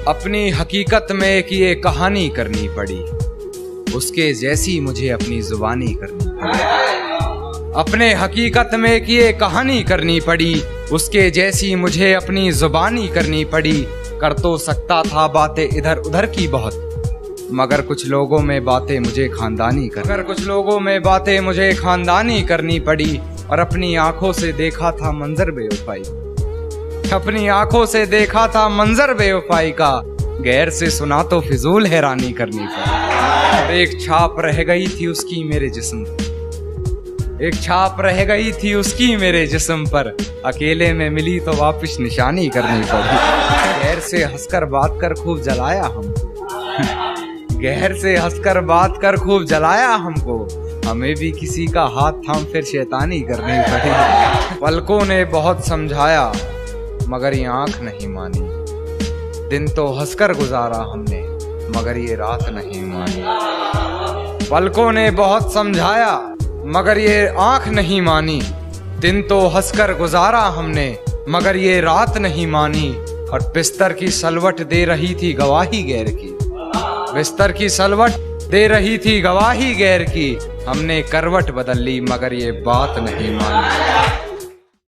अपनी हकीकत में एक ये कहानी करनी पड़ी, उसके जैसी मुझे अपनी जुबानी करनी पड़ी। अपने हकीकत में एक ये कहानी करनी पड़ी, उसके जैसी मुझे अपनी जुबानी करनी पड़ी। कर तो सकता था बातें इधर उधर की बहुत, मगर कुछ लोगों में बातें मुझे खानदानी करनी पड़ी। और अपनी आंखों से देखा था मंजर बेवफाई, अपनी आंखों से देखा था मंजर बेवफाई का। गैर से सुना तो फिजूल हैरानी करनी पड़ी। एक छाप रह गई थी उसकी मेरे जिस्म पर, एक छाप रह गई थी उसकी मेरे जिस्म पर। अकेले में मिली तो वापस निशानी करनी पड़ी। गैर से हंसकर बात कर खूब जलाया हमको, गैर से हंसकर बात कर खूब जलाया हमको। हमें भी किसी का हाथ थाम फिर शैतानी करनी पड़ी। पलकों ने बहुत समझाया मगर ये आंख नहीं मानी। दिन तो हंसकर गुजारा हमने मगर ये रात नहीं मानी। पलकों ने बहुत समझाया मगर ये आंख नहीं मानी। दिन तो हंसकर गुजारा हमने मगर ये रात नहीं मानी। और बिस्तर की सलवट दे रही थी गवाही गैर की, बिस्तर की सलवट दे रही थी गवाही गैर की। हमने करवट बदल ली मगर ये बात नहीं मानी।